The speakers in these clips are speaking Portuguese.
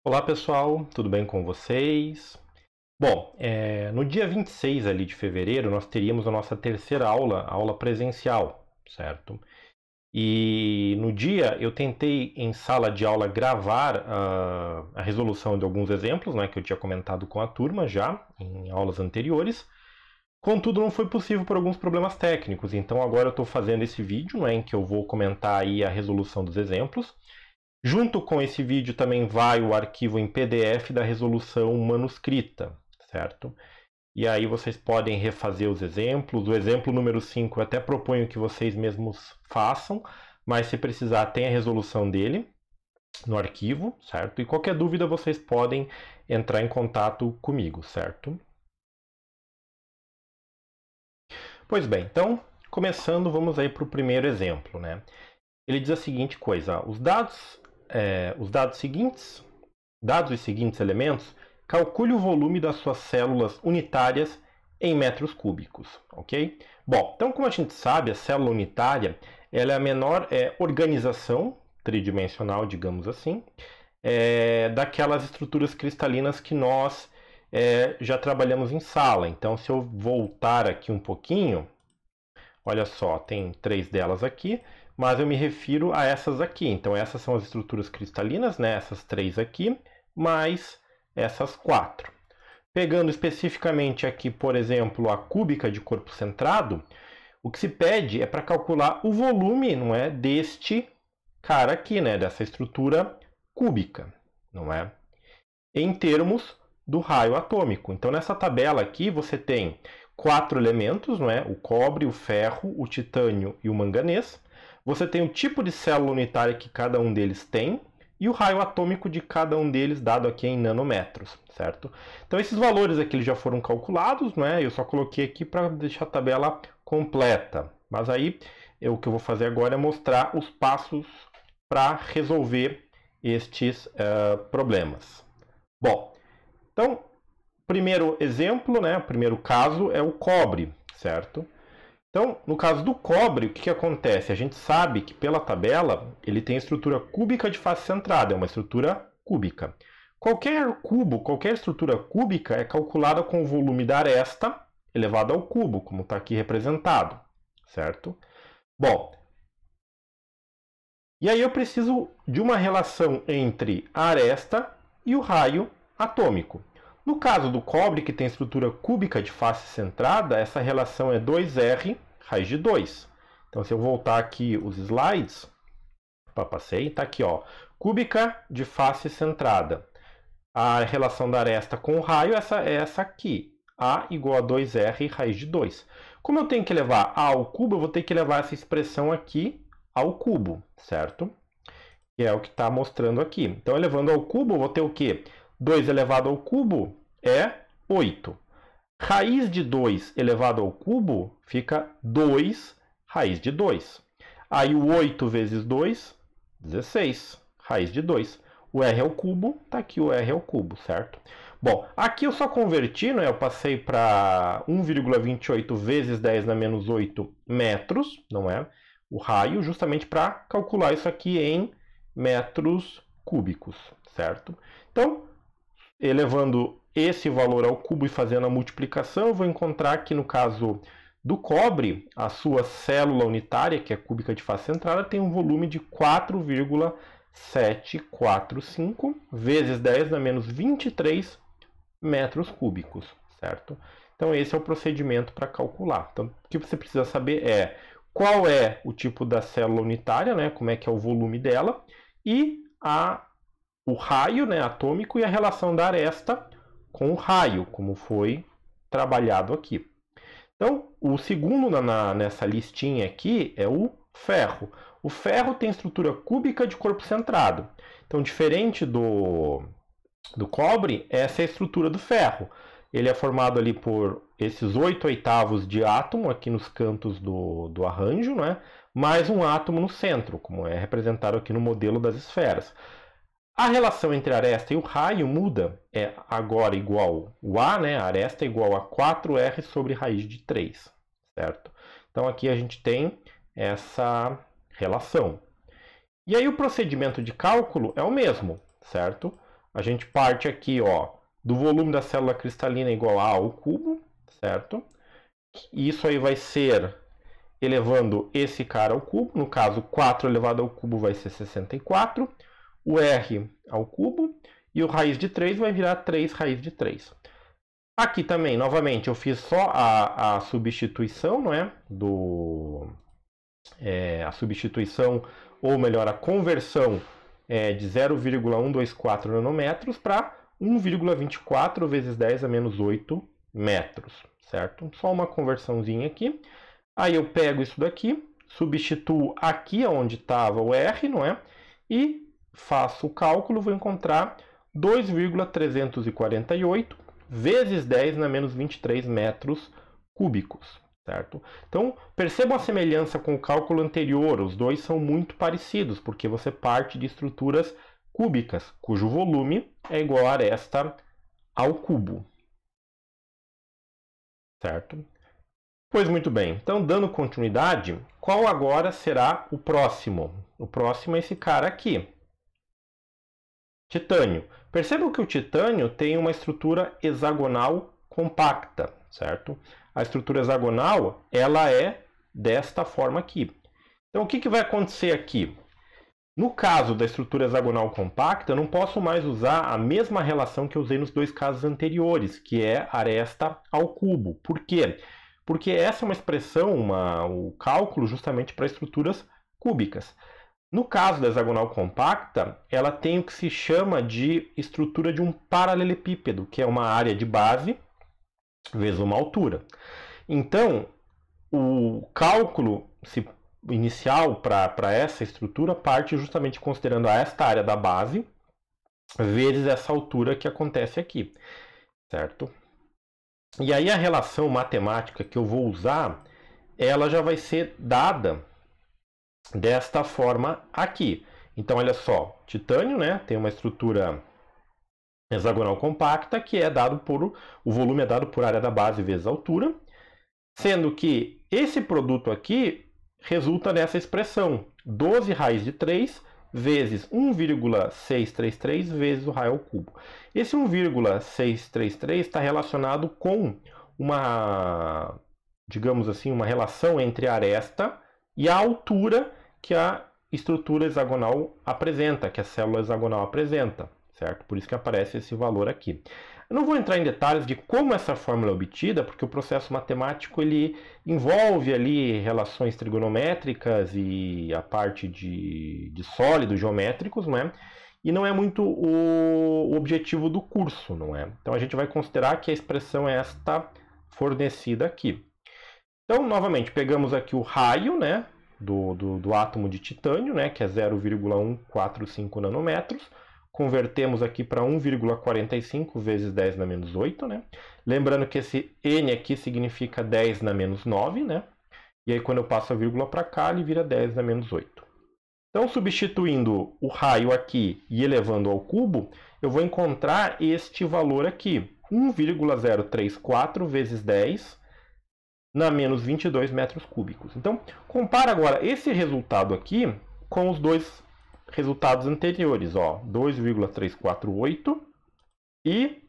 Olá pessoal, tudo bem com vocês? Bom, no dia 26 ali de fevereiro nós teríamos a nossa terceira aula, a aula presencial, certo? E no dia eu tentei em sala de aula gravar a resolução de alguns exemplos, né, que eu tinha comentado com a turma já em aulas anteriores. Contudo, não foi possível por alguns problemas técnicos, então agora eu estou fazendo esse vídeo, né, em que eu vou comentar aí a resolução dos exemplos. Junto com esse vídeo também vai o arquivo em PDF da resolução manuscrita, certo? E aí vocês podem refazer os exemplos. O exemplo número 5 eu até proponho que vocês mesmos façam, mas se precisar tem a resolução dele no arquivo, certo? E qualquer dúvida vocês podem entrar em contato comigo, certo? Pois bem, então, começando, vamos aí para o primeiro exemplo, né? Ele diz a seguinte coisa: os dados e seguintes elementos, calcule o volume das suas células unitárias em metros cúbicos, ok? Bom, então como a gente sabe, a célula unitária ela é a menor organização tridimensional, digamos assim, daquelas estruturas cristalinas que nós já trabalhamos em sala. Então, se eu voltar aqui um pouquinho, olha só, tem 3 delas aqui, mas eu me refiro a essas aqui. Então, essas são as estruturas cristalinas, né? Essas 3 aqui, mais essas 4. Pegando especificamente aqui, por exemplo, a cúbica de corpo centrado, o que se pede é para calcular o volume, não é, deste cara aqui, né? Dessa estrutura cúbica, não é? Em termos do raio atômico. Então, nessa tabela aqui, você tem 4 elementos, não é? O cobre, o ferro, o titânio e o manganês. Você tem o tipo de célula unitária que cada um deles tem e o raio atômico de cada um deles, dado aqui em nanômetros, certo? Então, esses valores aqui já foram calculados, né? Eu só coloquei aqui para deixar a tabela completa. Mas aí, o que eu vou fazer agora é mostrar os passos para resolver estes problemas. Bom, então, primeiro exemplo, né? O primeiro caso é o cobre, certo? Então, no caso do cobre, o que acontece? A gente sabe que pela tabela ele tem estrutura cúbica de face centrada, é uma estrutura cúbica. Qualquer cubo, qualquer estrutura cúbica é calculada com o volume da aresta elevado ao cubo, como está aqui representado, certo? Bom, e aí eu preciso de uma relação entre a aresta e o raio atômico. No caso do cobre, que tem estrutura cúbica de face centrada, essa relação é 2R raiz de 2. Então, se eu voltar aqui os slides, passei, está aqui, ó, cúbica de face centrada. A relação da aresta com o raio é essa aqui, A igual a 2R raiz de 2. Como eu tenho que levar A ao cubo, eu vou ter que levar essa expressão aqui ao cubo, certo? Que é o que está mostrando aqui. Então, elevando ao cubo, eu vou ter o quê? 2 elevado ao cubo é 8. Raiz de 2 elevado ao cubo fica 2 raiz de 2. Aí o 8 vezes 2, 16, raiz de 2. O R ao cubo, está aqui o R ao cubo, certo? Bom, aqui eu só converti, né? Eu passei para 1,28 vezes 10 na menos 8 metros, não é? O raio, justamente para calcular isso aqui em metros cúbicos, certo? Então, elevando esse valor ao cubo e fazendo a multiplicação, eu vou encontrar que no caso do cobre, a sua célula unitária, que é cúbica de face centrada, tem um volume de 4,745 vezes 10 na menos 23 metros cúbicos, certo? Então esse é o procedimento para calcular. Então o que você precisa saber é qual é o tipo da célula unitária, né? Como é que é o volume dela, e o raio, né, atômico, e a relação da aresta com o raio, como foi trabalhado aqui. Então, o segundo nessa listinha aqui é o ferro. O ferro tem estrutura cúbica de corpo centrado. Então, diferente do cobre, essa é a estrutura do ferro. Ele é formado ali por esses 8/8 de átomo aqui nos cantos do arranjo, né? Mais um átomo no centro, como é representado aqui no modelo das esferas. A relação entre a aresta e o raio muda, é agora igual o A, né? A aresta é igual a 4R sobre raiz de 3, certo? Então aqui a gente tem essa relação. E aí o procedimento de cálculo é o mesmo, certo? a gente parte aqui, ó, do volume da célula cristalina igual a A ao cubo, certo? E isso aí vai ser elevando esse cara ao cubo, no caso 4 elevado ao cubo vai ser 64, o R ao cubo, e o raiz de 3 vai virar 3 raiz de 3. Aqui também, novamente, eu fiz só a substituição, não é? A substituição, ou melhor, a conversão de 0,124 nanômetros para 1,24 vezes 10 a menos 8 metros, certo? Só uma conversãozinha aqui. Aí eu pego isso daqui, substituo aqui onde estava o R, não é? E faço o cálculo, vou encontrar 2,348 vezes 10 na menos 23 metros cúbicos, certo? Então, percebam a semelhança com o cálculo anterior, os dois são muito parecidos, porque você parte de estruturas cúbicas, cujo volume é igual a aresta ao cubo, certo? Pois muito bem, então dando continuidade, qual agora será o próximo? O próximo é esse cara aqui. Titânio. Percebam que o titânio tem uma estrutura hexagonal compacta, certo? A estrutura hexagonal, ela é desta forma aqui. Então o que vai acontecer aqui? No caso da estrutura hexagonal compacta, eu não posso mais usar a mesma relação que eu usei nos dois casos anteriores, que é aresta ao cubo. Por quê? Porque essa é uma expressão, o cálculo justamente para estruturas cúbicas. No caso da hexagonal compacta, ela tem o que se chama de estrutura de um paralelepípedo, que é uma área de base vezes uma altura. Então, o cálculo inicial para essa estrutura parte justamente considerando esta área da base vezes essa altura que acontece aqui, certo? E aí a relação matemática que eu vou usar, ela já vai ser dada desta forma aqui. Então, olha só, titânio, né, tem uma estrutura hexagonal compacta que é dado por... o volume é dado por área da base vezes altura, sendo que esse produto aqui resulta nessa expressão, 12 raiz de 3 vezes 1,633 vezes o raio ao cubo. Esse 1,633 está relacionado com uma, digamos assim, uma relação entre a aresta e a altura que a estrutura hexagonal apresenta, que a célula hexagonal apresenta, certo? Por isso que aparece esse valor aqui. Eu não vou entrar em detalhes de como essa fórmula é obtida, porque o processo matemático ele envolve ali relações trigonométricas e a parte de sólidos geométricos, não é? E não é muito o objetivo do curso, não é? Então a gente vai considerar que a expressão é esta fornecida aqui. Então, novamente, pegamos aqui o raio, né, do átomo de titânio, né, que é 0,145 nanômetros. Convertemos aqui para 1,45 vezes 10 na menos 8, né? Lembrando que esse N aqui significa 10 na menos 9, né? E aí quando eu passo a vírgula para cá, ele vira 10 na menos 8. Então, substituindo o raio aqui e elevando ao cubo, eu vou encontrar este valor aqui, 1,034 vezes 10 na menos 22 metros cúbicos. Então, compara agora esse resultado aqui com os dois resultados anteriores, ó, 2,348 e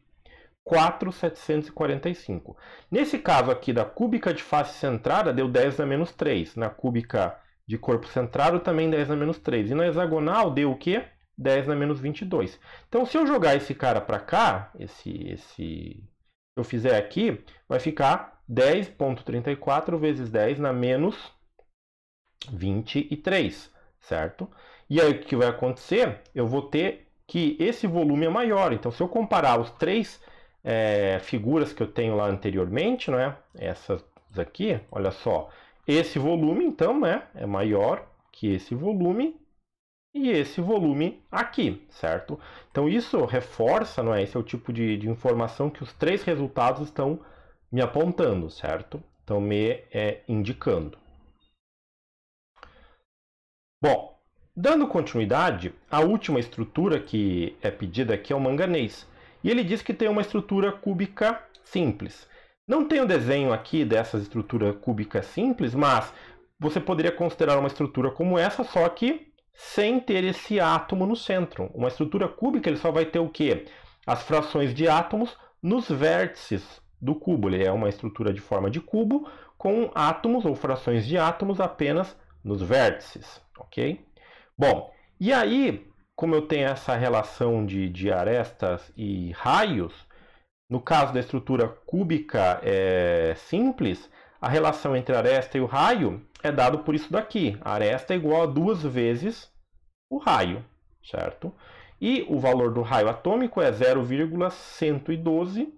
4,745. Nesse caso aqui da cúbica de face centrada deu 10 na menos 3, na cúbica de corpo centrado também 10 na menos 3, e na hexagonal deu o quê? 10 na menos 22. Então, se eu jogar esse cara para cá, se eu fizer aqui, vai ficar 10,34 vezes 10 na menos 23, certo? E aí o que vai acontecer? Eu vou ter que esse volume é maior. Então, se eu comparar os três figuras que eu tenho lá anteriormente, né? Essas aqui, olha só. Esse volume, então, né, é maior que esse volume e esse volume aqui, certo? Então, isso reforça, não é? Esse é o tipo de informação que os três resultados estão me apontando, certo? Estão me indicando. Bom, dando continuidade, a última estrutura que é pedida aqui é o manganês. E ele diz que tem uma estrutura cúbica simples. Não tem o desenho aqui dessa estrutura cúbica simples, mas você poderia considerar uma estrutura como essa, só que sem ter esse átomo no centro. Uma estrutura cúbica ele só vai ter o quê? As frações de átomos nos vértices do cubo. Ele é uma estrutura de forma de cubo com átomos ou frações de átomos apenas nos vértices, ok? Bom, e aí, como eu tenho essa relação de arestas e raios, no caso da estrutura cúbica simples, a relação entre a aresta e o raio é dado por isso daqui. A aresta é igual a 2 vezes o raio, certo? E o valor do raio atômico é 0,112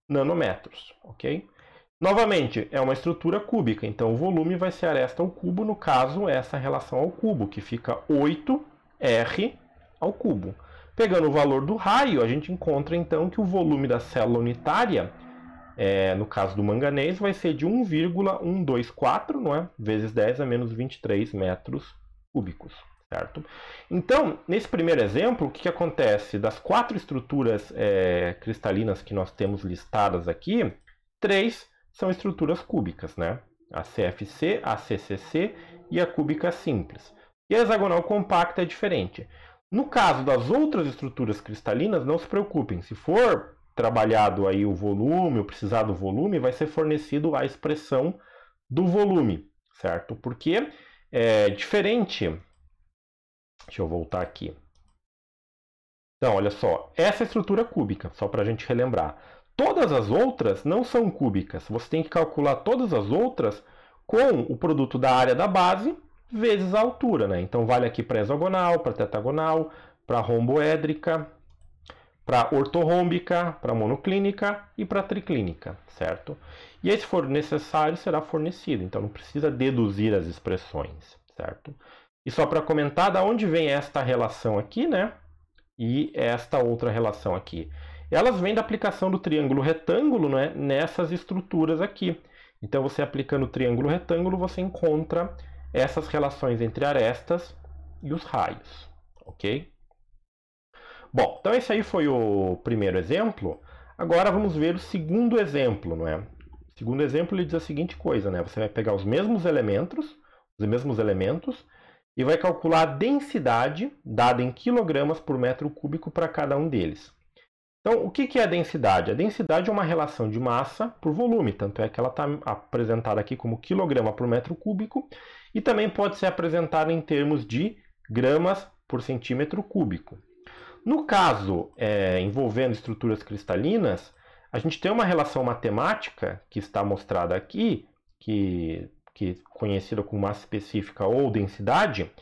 nanômetros, ok? Novamente, é uma estrutura cúbica, então o volume vai ser aresta ao cubo, no caso, essa relação ao cubo, que fica 8R ao cubo. Pegando o valor do raio, a gente encontra então que o volume da célula unitária, no caso do manganês, vai ser de 1,124, não é? Vezes 10 a menos 23 metros cúbicos, certo? Então, nesse primeiro exemplo, o que acontece? Das 4 estruturas cristalinas que nós temos listadas aqui, 3 são estruturas cúbicas, né? A CFC, a CCC e a cúbica simples. E a hexagonal compacta é diferente. No caso das outras estruturas cristalinas, não se preocupem. Se for trabalhado aí o volume, ou precisar do volume, vai ser fornecido a expressão do volume, certo? Porque é diferente. Deixa eu voltar aqui. Então, olha só, essa é a estrutura cúbica, só para a gente relembrar. Todas as outras não são cúbicas. Você tem que calcular todas as outras com o produto da área da base vezes a altura, né? Então, vale aqui para hexagonal, para tetagonal, para romboédrica, para ortorrômbica, para monoclínica e para triclínica, certo? E aí, se for necessário, será fornecido. Então, não precisa deduzir as expressões, certo? E só para comentar, da onde vem esta relação aqui, né? E esta outra relação aqui. Elas vêm da aplicação do triângulo retângulo, né, nessas estruturas aqui. Então, você aplicando o triângulo retângulo, você encontra essas relações entre arestas e os raios, ok? Bom, então esse aí foi o primeiro exemplo. Agora vamos ver o segundo exemplo, não é? O segundo exemplo ele diz a seguinte coisa, né? Você vai pegar os mesmos elementos e vai calcular a densidade dada em quilogramas por metro cúbico para cada um deles. Então, o que é a densidade? A densidade é uma relação de massa por volume, tanto é que ela está apresentada aqui como quilograma por metro cúbico e também pode ser apresentada em termos de gramas por centímetro cúbico. No caso envolvendo estruturas cristalinas, a gente tem uma relação matemática que está mostrada aqui, que é conhecida como massa específica ou densidade,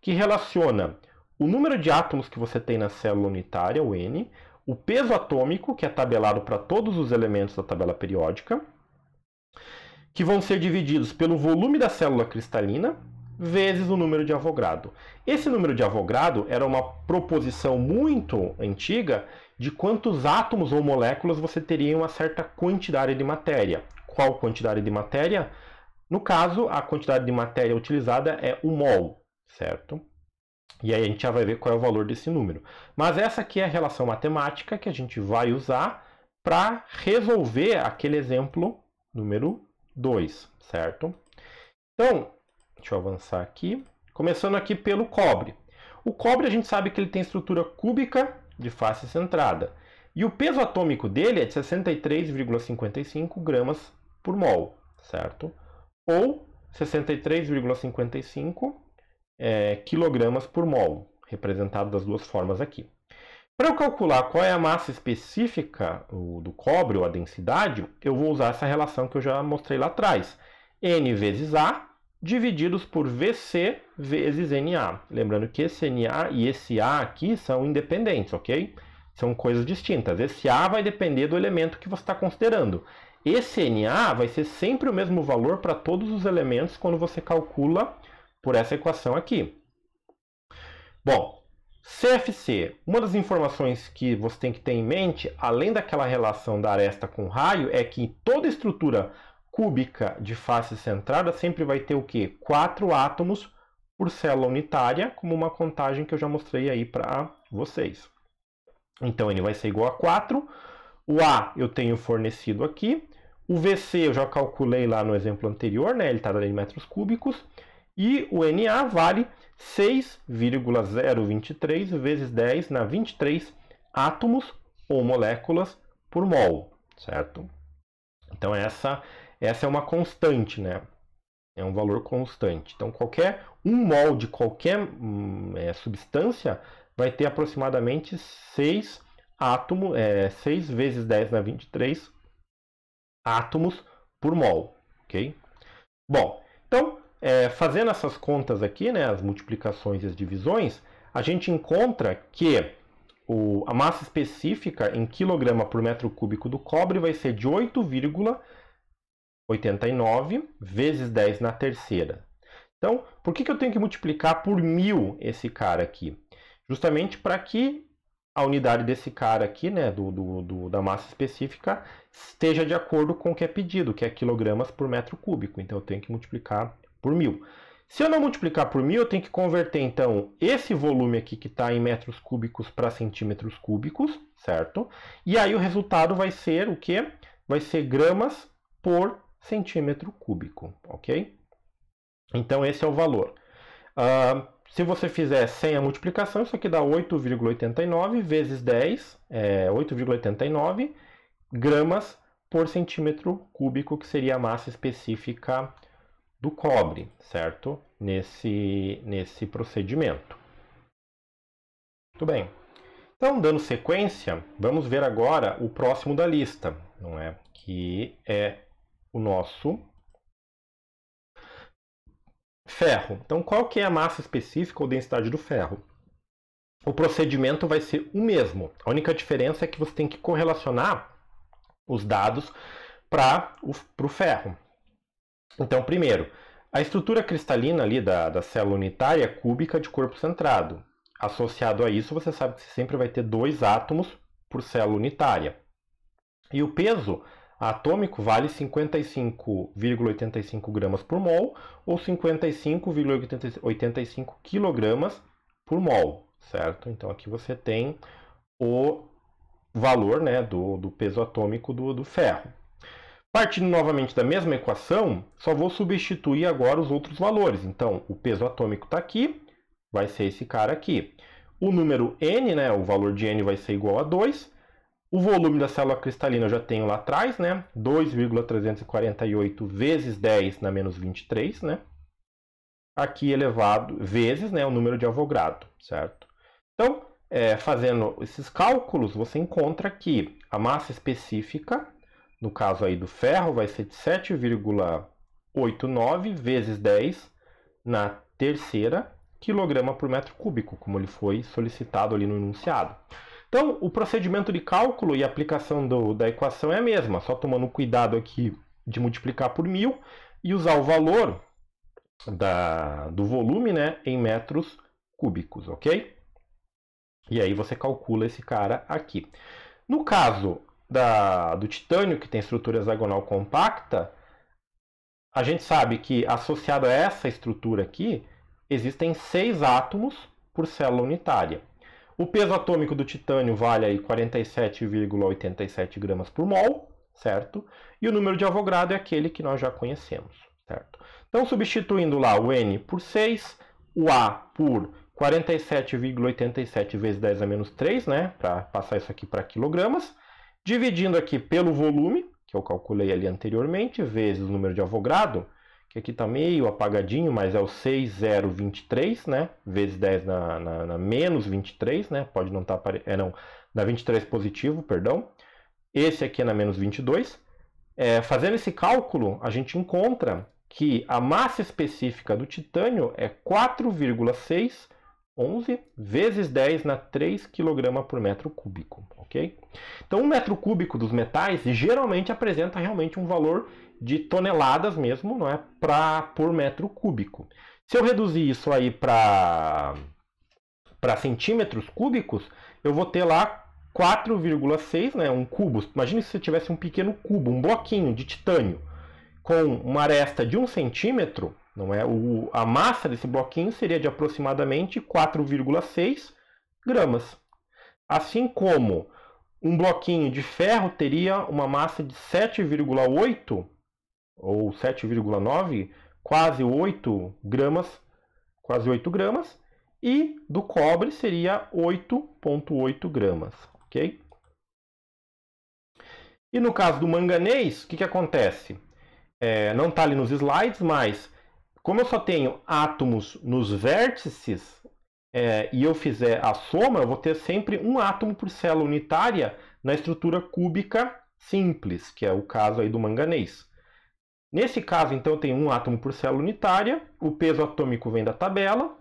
que relaciona o número de átomos que você tem na célula unitária, o N, o peso atômico, que é tabelado para todos os elementos da tabela periódica, que vão ser divididos pelo volume da célula cristalina, vezes o número de Avogadro. Esse número de Avogadro era uma proposição muito antiga de quantos átomos ou moléculas você teria em uma certa quantidade de matéria. Qual quantidade de matéria? No caso, a quantidade de matéria utilizada é o mol, certo? E aí a gente já vai ver qual é o valor desse número. Mas essa aqui é a relação matemática que a gente vai usar para resolver aquele exemplo número 2, certo? Então, deixa eu avançar aqui. Começando aqui pelo cobre. O cobre a gente sabe que ele tem estrutura cúbica de face centrada. E o peso atômico dele é de 63,55 gramas por mol, certo? Ou 63,55 quilogramas por mol, representado das duas formas aqui. Para eu calcular qual é a massa específica do cobre, ou a densidade, eu vou usar essa relação que eu já mostrei lá atrás. N vezes A, divididos por VC vezes NA. Lembrando que esse NA e esse A aqui são independentes, ok? São coisas distintas. Esse A vai depender do elemento que você está considerando. Esse NA vai ser sempre o mesmo valor para todos os elementos quando você calcula por essa equação aqui. Bom, CFC, uma das informações que você tem que ter em mente, além daquela relação da aresta com raio, é que toda estrutura cúbica de face centrada sempre vai ter o quê? 4 átomos por célula unitária, como uma contagem que eu já mostrei aí para vocês. Então, N vai ser igual a 4. O A eu tenho fornecido aqui. O VC eu já calculei lá no exemplo anterior, né? Ele está dando em metros cúbicos. E o Na vale 6,023 vezes 10 na 23 átomos ou moléculas por mol, certo? Então essa é uma constante, né? É um valor constante. Então qualquer 1 mol de qualquer substância vai ter aproximadamente 6 átomos, 6 vezes 10 na 23 átomos por mol, ok? Bom, então, fazendo essas contas aqui, né, as multiplicações e as divisões, a gente encontra que a massa específica em quilograma por metro cúbico do cobre vai ser de 8,89 vezes 10 na terceira. Então, por que eu tenho que multiplicar por 1000 esse cara aqui? Justamente para que a unidade desse cara aqui, né, da massa específica, esteja de acordo com o que é pedido, que é quilogramas por metro cúbico. Então, eu tenho que multiplicar por 1000. Se eu não multiplicar por 1000, eu tenho que converter, então, esse volume aqui que está em metros cúbicos para centímetros cúbicos, certo? E aí o resultado vai ser o quê? Vai ser gramas por centímetro cúbico, ok? Então, esse é o valor. Se você fizer sem a multiplicação, isso aqui dá 8,89 vezes 10, 8,89 gramas por centímetro cúbico, que seria a massa específica do cobre, certo? Nesse procedimento. Muito bem. Então, dando sequência, vamos ver agora o próximo da lista, não é? Que é o nosso ferro. Então, qual que é a massa específica ou densidade do ferro? O procedimento vai ser o mesmo. A única diferença é que você tem que correlacionar os dados para o ferro. Então, primeiro, a estrutura cristalina ali da célula unitária é cúbica de corpo centrado. Associado a isso, você sabe que você sempre vai ter 2 átomos por célula unitária. E o peso atômico vale 55,85 gramas por mol ou 55,85 quilogramas por mol, certo? Então aqui você tem o valor, né, do peso atômico do ferro. Partindo novamente da mesma equação, só vou substituir agora os outros valores. Então o peso atômico está aqui, vai ser esse cara aqui. O número N, né, o valor de N vai ser igual a 2. O volume da célula cristalina eu já tenho lá atrás, né? 2,348 vezes 10 na menos 23, né? Aqui elevado vezes, né, o número de Avogadro, certo? Então, fazendo esses cálculos, você encontra que a massa específica, no caso aí do ferro, vai ser de 7,89 vezes 10 na terceira quilograma por metro cúbico, como ele foi solicitado ali no enunciado. Então, o procedimento de cálculo e aplicação da equação é a mesma, só tomando cuidado aqui de multiplicar por 1000 e usar o valor do volume, né, em metros cúbicos, ok? E aí você calcula esse cara aqui. No caso do titânio, que tem estrutura hexagonal compacta, a gente sabe que associado a essa estrutura aqui, existem 6 átomos por célula unitária. O peso atômico do titânio vale aí 47,87 gramas por mol, certo? E o número de Avogadro é aquele que nós já conhecemos, certo? Então, substituindo lá o N por 6, o A por 47,87 vezes 10 a menos 3, né? Para passar isso aqui para quilogramas. Dividindo aqui pelo volume, que eu calculei ali anteriormente, vezes o número de Avogadro, que aqui está meio apagadinho, mas é o 6,023, né? Vezes 10 na menos 23, né? Pode não estar... não, na 23 positivo, perdão. Esse aqui é na menos 22. Fazendo esse cálculo, a gente encontra que a massa específica do titânio é 4,611 vezes 10 na 3 kg por metro cúbico, ok? Então, 1 metro cúbico dos metais geralmente apresenta realmente um valor de toneladas mesmo, não é, por metro cúbico. Se eu reduzir isso aí para centímetros cúbicos, eu vou ter lá 4,6, né, um cubo. Imagine se você tivesse um pequeno cubo, um bloquinho de titânio, com uma aresta de 1 centímetro, não é? A massa desse bloquinho seria de aproximadamente 4,6 gramas. Assim como um bloquinho de ferro teria uma massa de 7,8 ou 7,9 quase 8 gramas, e do cobre seria 8,8 gramas, ok? E no caso do manganês, o que acontece? Não está ali nos slides, mas como eu só tenho átomos nos vértices e eu fizer a soma, eu vou ter sempre um átomo por célula unitária na estrutura cúbica simples, que é o caso aí do manganês. Nesse caso, então, eu tenho um átomo por célula unitária, o peso atômico vem da tabela.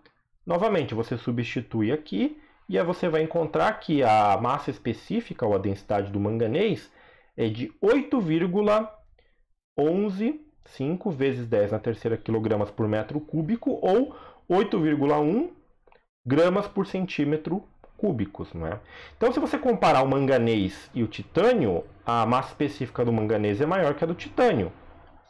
Novamente, você substitui aqui e aí você vai encontrar que a massa específica, ou a densidade do manganês, é de 8,115 vezes 10 na terceira quilogramas por metro cúbico, ou 8,1 gramas por centímetro cúbicos, não é? Então, se você comparar o manganês e o titânio, a massa específica do manganês é maior que a do titânio,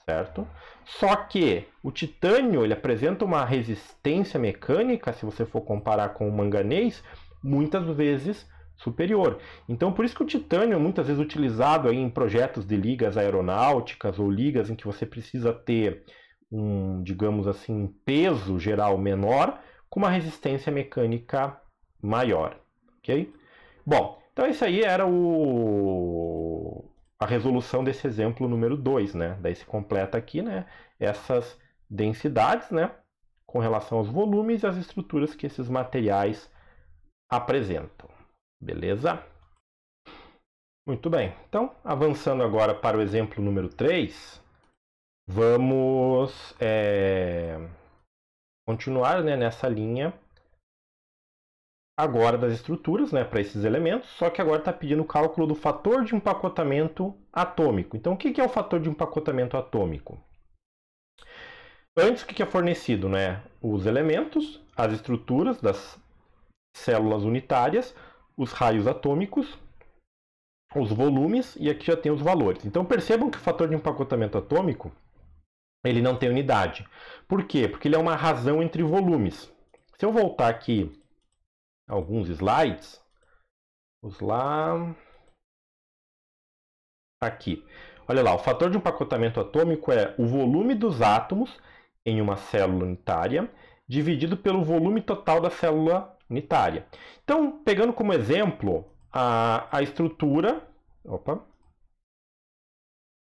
certo? Só que o titânio ele apresenta uma resistência mecânica, se você for comparar com o manganês, muitas vezes superior. Então, por isso que o titânio é muitas vezes utilizado aí em projetos de ligas aeronáuticas ou ligas em que você precisa ter digamos assim, peso geral menor com uma resistência mecânica maior, ok? Bom, então isso aí era a resolução desse exemplo número 2, né? Daí se completa aqui, né, essas densidades, né, com relação aos volumes e às estruturas que esses materiais apresentam. Beleza? Muito bem. Então, avançando agora para o exemplo número 3, vamos continuar, né, nessa linha agora das estruturas, né, para esses elementos, só que agora está pedindo o cálculo do fator de empacotamento atômico. Então, o que é o fator de empacotamento atômico? Antes, o que é fornecido? Né? Os elementos, as estruturas das células unitárias, os raios atômicos, os volumes, e aqui já tem os valores. Então, percebam que o fator de empacotamento atômico ele não tem unidade. Por quê? Porque ele é uma razão entre volumes. Se eu voltar aqui alguns slides, vamos lá, aqui. Olha lá, o fator de empacotamento atômico é o volume dos átomos em uma célula unitária dividido pelo volume total da célula unitária. Então, pegando como exemplo a estrutura... Opa!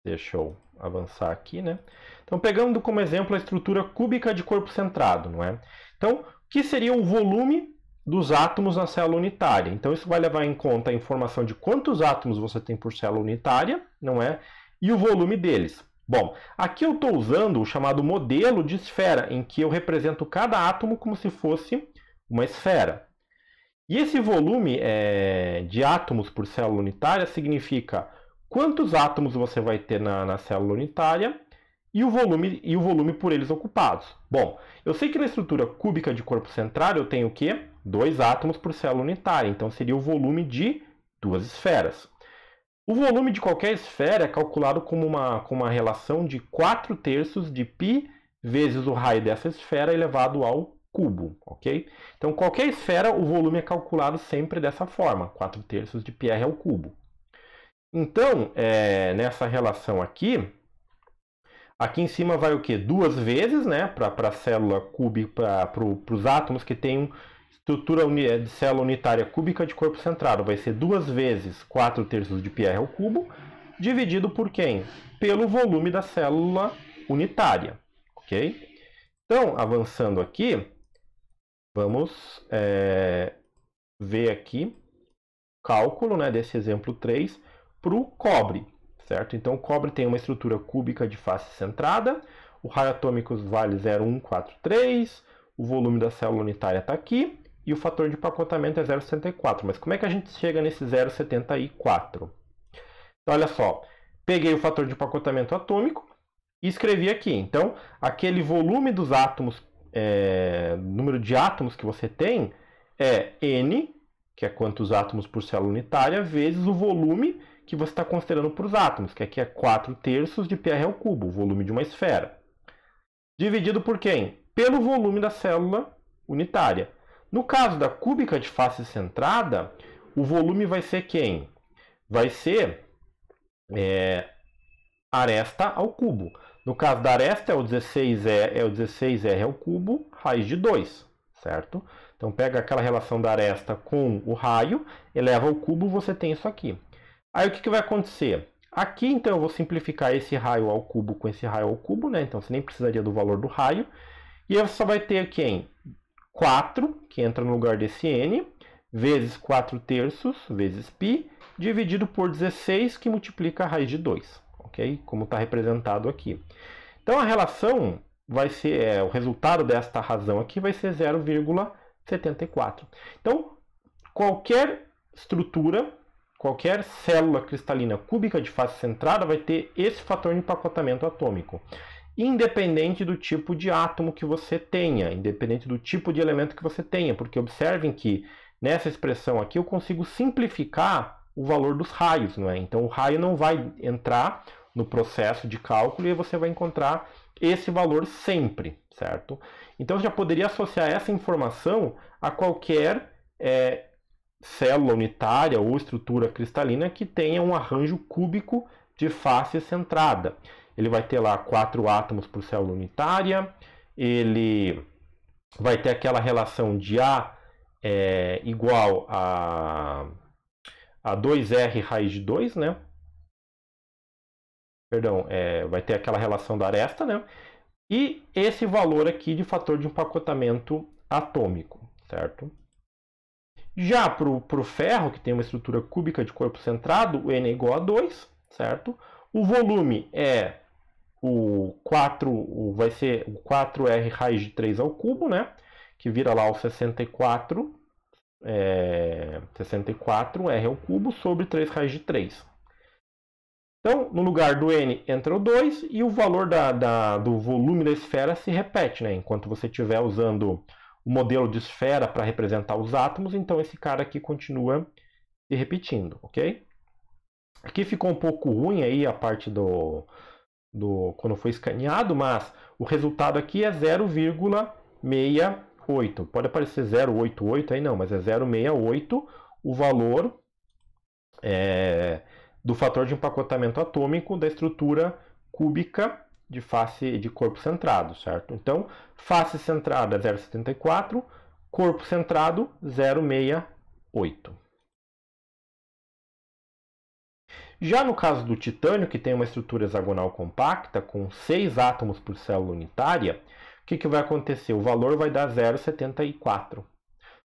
Deixa eu avançar aqui, né? Então, pegando como exemplo a estrutura cúbica de corpo centrado, não é? Então, o que seria o volume dos átomos na célula unitária? Então, isso vai levar em conta a informação de quantos átomos você tem por célula unitária, não é? E o volume deles. Bom, aqui eu estou usando o chamado modelo de esfera, em que eu represento cada átomo como se fosse uma esfera. E esse volume de átomos por célula unitária significa quantos átomos você vai ter na célula unitária e o volume por eles ocupados. Bom, eu sei que na estrutura cúbica de corpo centrado eu tenho o quê? 2 átomos por célula unitária, então seria o volume de 2 esferas. O volume de qualquer esfera é calculado como uma relação de 4/3 de π vezes o raio dessa esfera elevado ao cubo, ok? Então, qualquer esfera, o volume é calculado sempre dessa forma, 4/3 de πr ao cubo. Então, nessa relação aqui em cima vai o quê? 2 vezes, né, para a célula cúbica, para os átomos que têm estrutura de célula unitária cúbica de corpo centrado, vai ser 2 vezes 4/3 de πr ao cubo, dividido por quem? Pelo volume da célula unitária, ok? Então, avançando aqui, vamos ver aqui o cálculo, né, desse exemplo 3 para o cobre, certo? Então, o cobre tem uma estrutura cúbica de face centrada, o raio atômico vale 0,143, o volume da célula unitária está aqui, e o fator de empacotamento é 0,74. Mas como é que a gente chega nesse 0,74? Então, olha só, peguei o fator de empacotamento atômico e escrevi aqui. Então, aquele volume dos átomos, número de átomos que você tem é N, que é quantos átomos por célula unitária, vezes o volume que você está considerando para os átomos, que aqui é 4/3 de πr ao cubo, o volume de uma esfera. Dividido por quem? Pelo volume da célula unitária. No caso da cúbica de face centrada, o volume vai ser quem? Vai ser aresta ao cubo. No caso da aresta, é o 16R ao cubo, raiz de 2, certo? Então, pega aquela relação da aresta com o raio, eleva ao cubo, você tem isso aqui. Aí, o que vai acontecer? Aqui, então, eu vou simplificar esse raio ao cubo com esse raio ao cubo, né? Então, você nem precisaria do valor do raio. E aí, você só vai ter quem? 4, que entra no lugar desse n, vezes 4 terços, vezes π, dividido por 16, que multiplica a raiz de 2, ok? Como está representado aqui. Então, a relação vai ser, o resultado desta razão aqui vai ser 0,74. Então, qualquer estrutura, qualquer célula cristalina cúbica de face centrada vai ter esse fator de empacotamento atômico, independente do tipo de átomo que você tenha, independente do tipo de elemento que você tenha, porque observem que nessa expressão aqui eu consigo simplificar o valor dos raios, não é? Então o raio não vai entrar no processo de cálculo e você vai encontrar esse valor sempre, certo? Então você já poderia associar essa informação a qualquer célula unitária ou estrutura cristalina que tenha um arranjo cúbico de face centrada. Ele vai ter lá 4 átomos por célula unitária, ele vai ter aquela relação de A igual a 2R raiz de 2, né? Perdão, vai ter aquela relação da aresta, né? E esse valor aqui de fator de empacotamento atômico, certo? Já para o ferro, que tem uma estrutura cúbica de corpo centrado, o N é igual a 2, certo? O volume é vai ser o 4R raiz de 3 ao cubo, né? Que vira lá o 64 R ao cubo sobre 3 raiz de 3. Então, no lugar do N entra o 2 e o valor do volume da esfera se repete, né? Enquanto você estiver usando o modelo de esfera para representar os átomos, então esse cara aqui continua se repetindo, ok? Aqui ficou um pouco ruim aí a parte quando foi escaneado, mas o resultado aqui é 0,68. Pode aparecer 0,88 aí não, mas é 0,68 o valor do fator de empacotamento atômico da estrutura cúbica de face de corpo centrado, certo? Então, face centrada 0,74, corpo centrado 0,68. Já no caso do titânio, que tem uma estrutura hexagonal compacta, com 6 átomos por célula unitária, o que vai acontecer? O valor vai dar 0,74.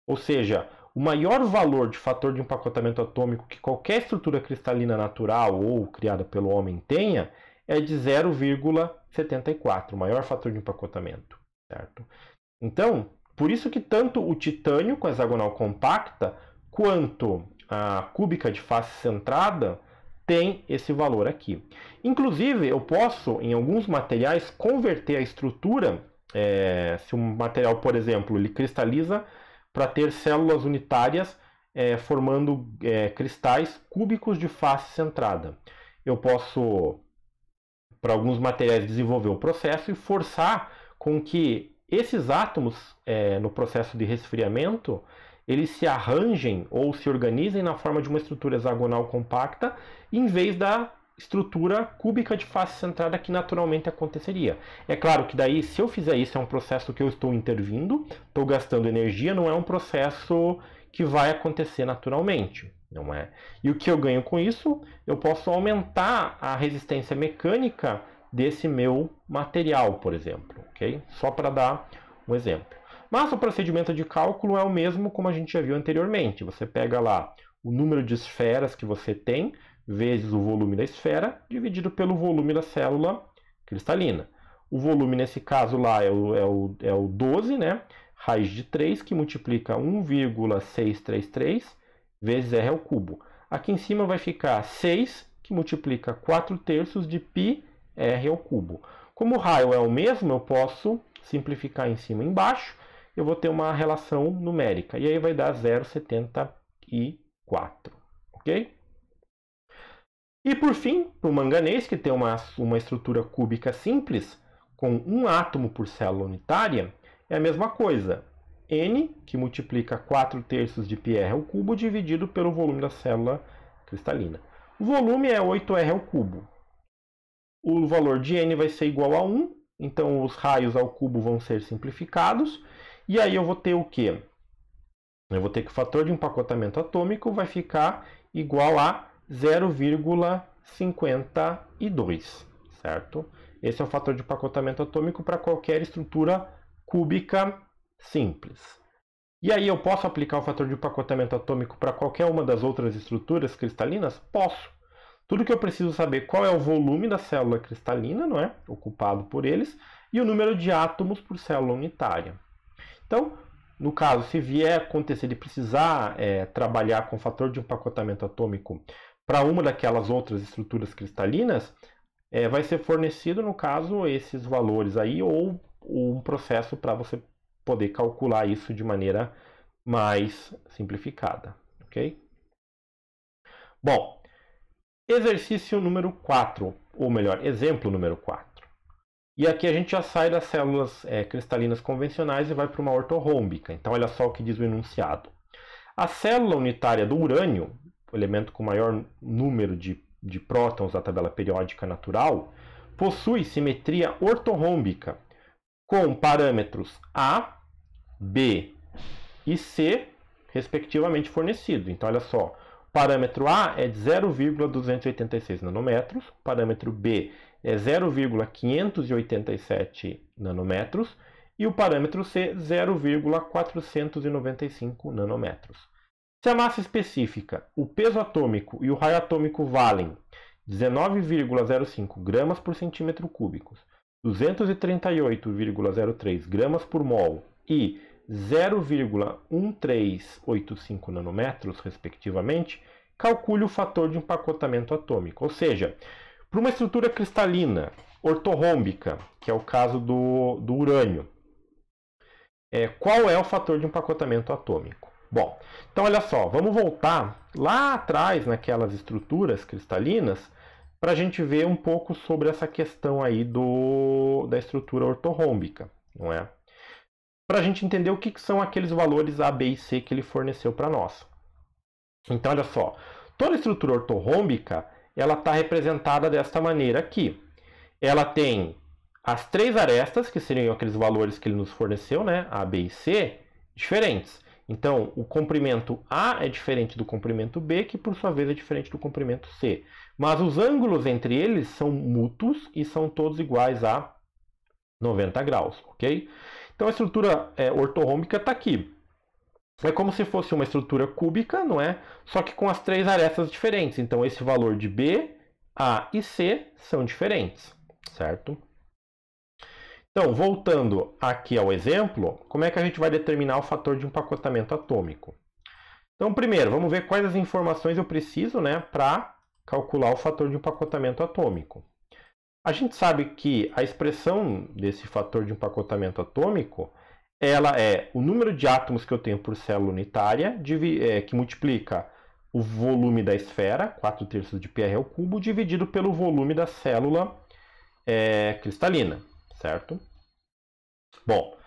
Ou seja, o maior valor de fator de empacotamento atômico que qualquer estrutura cristalina natural ou criada pelo homem tenha é de 0,74, o maior fator de empacotamento, certo? Então, por isso que tanto o titânio com a hexagonal compacta, quanto a cúbica de face centrada tem esse valor aqui. Inclusive, eu posso, em alguns materiais, converter a estrutura, se um material, por exemplo, ele cristaliza para ter células unitárias formando cristais cúbicos de face centrada. Eu posso, para alguns materiais, desenvolver o processo e forçar com que esses átomos, no processo de resfriamento, eles se arranjem ou se organizem na forma de uma estrutura hexagonal compacta, em vez da estrutura cúbica de face centrada que naturalmente aconteceria. É claro que daí, se eu fizer isso, é um processo que eu estou intervindo, estou gastando energia, não é um processo que vai acontecer naturalmente, não é? E o que eu ganho com isso? Eu posso aumentar a resistência mecânica desse meu material, por exemplo, ok? Só para dar um exemplo. Mas o procedimento de cálculo é o mesmo como a gente já viu anteriormente. Você pega lá o número de esferas que você tem, vezes o volume da esfera, dividido pelo volume da célula cristalina. O volume, nesse caso lá, é o 12, né? Raiz de 3, que multiplica 1,633 vezes R ao cubo. Aqui em cima vai ficar 6, que multiplica 4 terços de π R ao cubo. Como o raio é o mesmo, eu posso simplificar em cima e embaixo. Eu vou ter uma relação numérica. E aí vai dar 0,74. Ok? E por fim, para o manganês, que tem uma estrutura cúbica simples, com um átomo por célula unitária, é a mesma coisa. N, que multiplica 4 terços de πr ao cubo, dividido pelo volume da célula cristalina. O volume é 8R ao cubo. o valor de n vai ser igual a 1, então os raios ao cubo vão ser simplificados, e aí eu vou ter o quê? Eu vou ter que o fator de empacotamento atômico vai ficar igual a 0,52, certo? Esse é o fator de empacotamento atômico para qualquer estrutura cúbica simples. E aí eu posso aplicar o fator de empacotamento atômico para qualquer uma das outras estruturas cristalinas? Posso. Tudo que eu preciso saber é qual é o volume da célula cristalina, não é? Ocupado por eles, e o número de átomos por célula unitária. Então, no caso, se vier acontecer de precisar trabalhar com fator de empacotamento atômico para uma daquelas outras estruturas cristalinas, vai ser fornecido, no caso, esses valores aí, ou um processo para você poder calcular isso de maneira mais simplificada, ok? Bom, exercício número 4, ou melhor, exemplo número 4. E aqui a gente já sai das células cristalinas convencionais e vai para uma ortorrômbica. Então, olha só o que diz o enunciado. A célula unitária do urânio, o elemento com maior número de prótons da tabela periódica natural, possui simetria ortorrômbica com parâmetros A, B e C, respectivamente fornecidos. Então, olha só, o parâmetro A é de 0,286 nanômetros, o parâmetro B é 0,587 nanômetros e o parâmetro C 0,495 nanômetros. Se a massa específica, o peso atômico e o raio atômico valem 19,05 gramas por centímetro cúbico, 238,03 gramas por mol e 0,1385 nanômetros, respectivamente, calcule o fator de empacotamento atômico. Ou seja, para uma estrutura cristalina ortorrômbica, que é o caso do urânio, qual é o fator de empacotamento atômico? Bom, então olha só, vamos voltar lá atrás naquelas estruturas cristalinas para a gente ver um pouco sobre essa questão aí da estrutura ortorrômbica, não é? Para a gente entender o que são aqueles valores A, B e C que ele forneceu para nós. Então olha só, toda estrutura ortorrômbica ela está representada desta maneira aqui. Ela tem as três arestas, que seriam aqueles valores que ele nos forneceu, né? A, B e C, diferentes. Então, o comprimento A é diferente do comprimento B, que por sua vez é diferente do comprimento C. Mas os ângulos entre eles são mútuos e são todos iguais a 90 graus, ok? Então, a estrutura ortorrômbica está aqui. É como se fosse uma estrutura cúbica, não é? Só que com as três arestas diferentes. Então, esse valor de B, A e C são diferentes, certo? Então, voltando aqui ao exemplo, como é que a gente vai determinar o fator de empacotamento atômico? Então, primeiro, vamos ver quais as informações eu preciso, né, para calcular o fator de empacotamento atômico. A gente sabe que a expressão desse fator de empacotamento atômico ela é o número de átomos que eu tenho por célula unitária, que multiplica o volume da esfera, 4/3 de πr ao cubo, dividido pelo volume da célula cristalina, certo? Bom,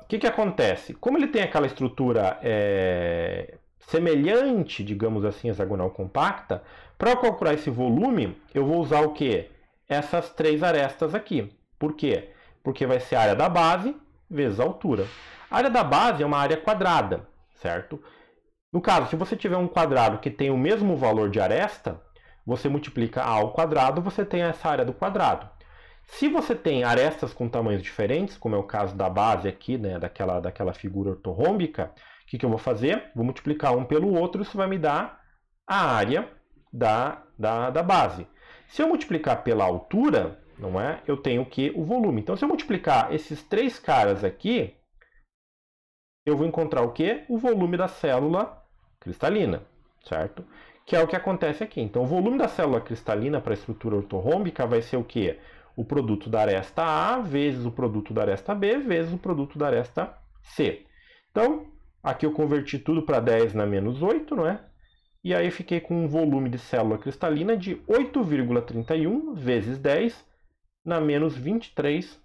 o que acontece? Como ele tem aquela estrutura semelhante, digamos assim, hexagonal compacta, para eu calcular esse volume, eu vou usar o quê? Essas três arestas aqui. Por quê? Porque vai ser a área da base vezes a altura. A área da base é uma área quadrada, certo? No caso, se você tiver um quadrado que tem o mesmo valor de aresta, você multiplica A ao quadrado, você tem essa área do quadrado. Se você tem arestas com tamanhos diferentes, como é o caso da base aqui, né, daquela figura ortorrômbica, o que eu vou fazer? Vou multiplicar um pelo outro, isso vai me dar a área da base. Se eu multiplicar pela altura, não é? Eu tenho o que? O volume. Então, se eu multiplicar esses três caras aqui, eu vou encontrar o que? O volume da célula cristalina, certo? Que é o que acontece aqui. Então, o volume da célula cristalina para a estrutura ortorrômbica vai ser o que? O produto da aresta A vezes o produto da aresta B vezes o produto da aresta C. Então, aqui eu converti tudo para 10 na menos 8, não é? E aí fiquei com um volume de célula cristalina de 8,31 vezes 10 na menos 23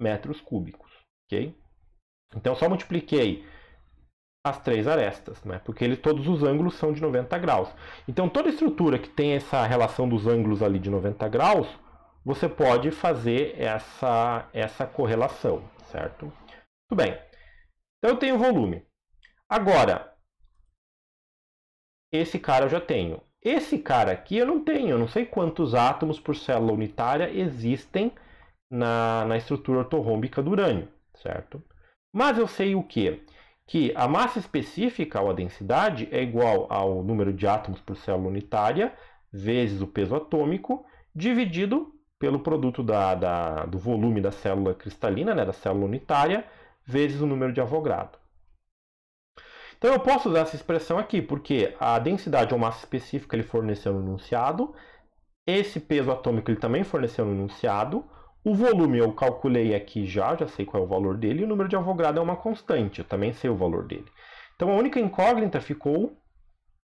metros cúbicos, ok? Então, só multipliquei as três arestas, né? Porque todos os ângulos são de 90 graus. Então, toda estrutura que tem essa relação dos ângulos ali de 90 graus, você pode fazer essa correlação, certo? Muito bem. Então eu tenho volume. Agora, esse cara eu já tenho. Esse cara aqui eu não tenho. Eu não sei quantos átomos por célula unitária existem na estrutura ortorrômbica do urânio, certo? Mas eu sei o quê? Que a massa específica, ou a densidade, é igual ao número de átomos por célula unitária vezes o peso atômico, dividido pelo produto do volume da célula cristalina, né, da célula unitária, vezes o número de Avogadro. Então eu posso usar essa expressão aqui, porque a densidade ou massa específica ele forneceu no enunciado, esse peso atômico ele também forneceu no enunciado, o volume eu calculei aqui já sei qual é o valor dele, e o número de Avogadro é uma constante, eu também sei o valor dele. Então a única incógnita ficou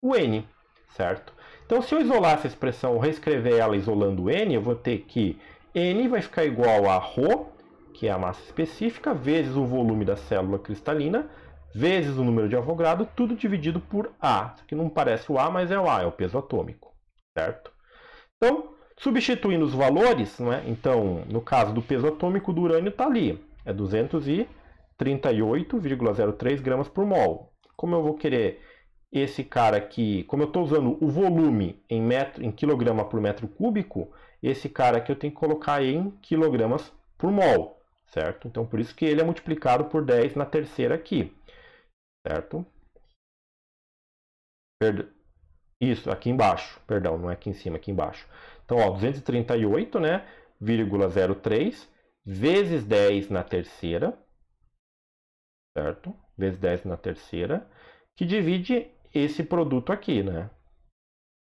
o N, certo? Então se eu isolar essa expressão, reescrever ela isolando o N, eu vou ter que N vai ficar igual a ρ, que é a massa específica, vezes o volume da célula cristalina, vezes o número de Avogadro, tudo dividido por A. Isso aqui não parece o A, mas é o A, é o peso atômico, certo? Então, substituindo os valores, não é? Então, no caso do peso atômico do urânio está ali, é 238,03 gramas por mol. Como eu vou querer esse cara aqui, como eu estou usando o volume em quilograma por metro cúbico, esse cara aqui eu tenho que colocar em quilogramas por mol, certo? Então, por isso que ele é multiplicado por 10 na terceira aqui, certo? Isso, aqui embaixo, perdão, não é aqui em cima, aqui embaixo. Então, ó, 238, né, 0,03 vezes 10 na terceira, certo? Vezes 10 na terceira, que divide esse produto aqui, né?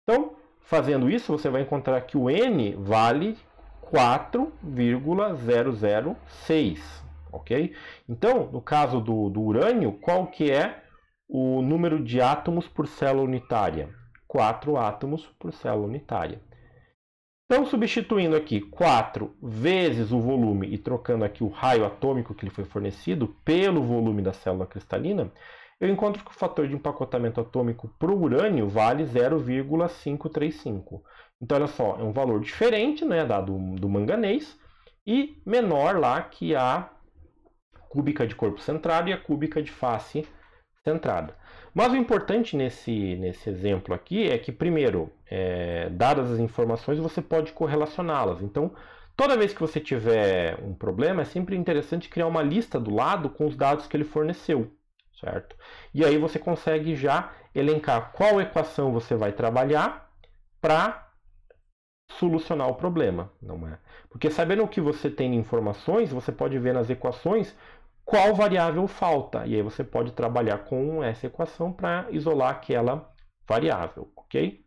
Então, fazendo isso, você vai encontrar que o N vale 4,006, ok? Então, no caso do urânio, qual que é o número de átomos por célula unitária? 4 átomos por célula unitária. Então, substituindo aqui 4 vezes o volume e trocando aqui o raio atômico que lhe foi fornecido pelo volume da célula cristalina, eu encontro que o fator de empacotamento atômico para o urânio vale 0,535. Então, olha só, é um valor diferente, né, do manganês e menor lá que a cúbica de corpo centrado e a cúbica de face centrada. Mas o importante nesse exemplo aqui é que, primeiro, dadas as informações, você pode correlacioná-las. Então, toda vez que você tiver um problema, é sempre interessante criar uma lista do lado com os dados que ele forneceu, certo? E aí você consegue já elencar qual equação você vai trabalhar para solucionar o problema, não é? Porque sabendo o que você tem de informações, você pode ver nas equações qual variável falta. E aí você pode trabalhar com essa equação para isolar aquela variável, ok?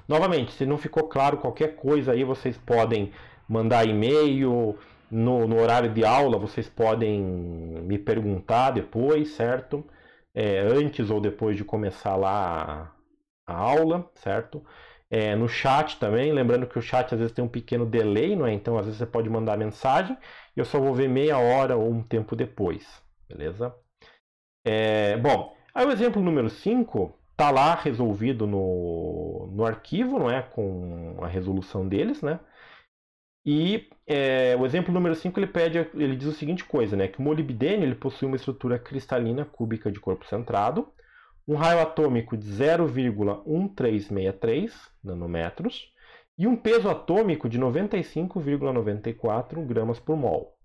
Novamente, se não ficou claro qualquer coisa aí, vocês podem mandar e-mail. No horário de aula, vocês podem me perguntar depois, certo? Antes ou depois de começar lá a aula, certo? No chat também, lembrando que o chat às vezes tem um pequeno delay, não é? Então às vezes você pode mandar mensagem e eu só vou ver meia hora ou um tempo depois, beleza? Bom, aí o exemplo número 5 está lá resolvido no arquivo, não é? Com a resolução deles, né? E o exemplo número 5 ele diz a seguinte coisa, né? Que o molibdênio ele possui uma estrutura cristalina cúbica de corpo centrado, um raio atômico de 0,1363 nanômetros e um peso atômico de 95,94 gramas por mol.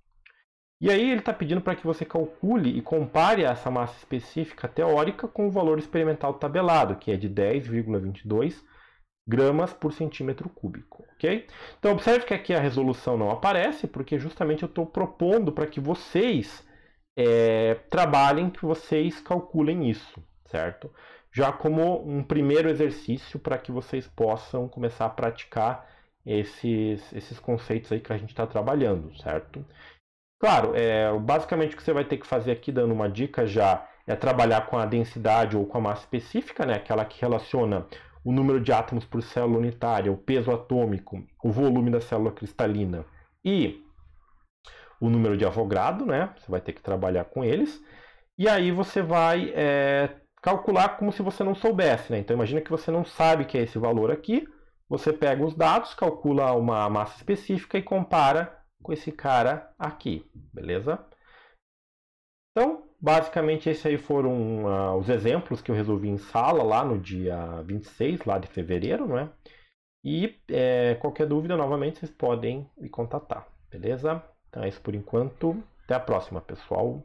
E aí ele está pedindo para que você calcule e compare essa massa específica teórica com o valor experimental tabelado, que é de 10,22 gramas por centímetro cúbico, ok? Então observe que aqui a resolução não aparece, porque justamente eu estou propondo para que vocês trabalhem, que vocês calculem isso, certo? Já como um primeiro exercício para que vocês possam começar a praticar esses conceitos aí que a gente está trabalhando, certo? Claro, basicamente o que você vai ter que fazer aqui, dando uma dica já, é trabalhar com a densidade ou com a massa específica, né? Aquela que relaciona o número de átomos por célula unitária, o peso atômico, o volume da célula cristalina e o número de Avogadro, né? Você vai ter que trabalhar com eles. E aí você vai calcular como se você não soubesse, né? Então imagina que você não sabe que é esse valor aqui. você pega os dados, calcula uma massa específica e compara com esse cara aqui, beleza? Então, basicamente, esses aí foram os exemplos que eu resolvi em sala lá no dia 26 lá de fevereiro, não é? E qualquer dúvida, novamente, vocês podem me contatar, beleza? Então é isso por enquanto. Até a próxima, pessoal.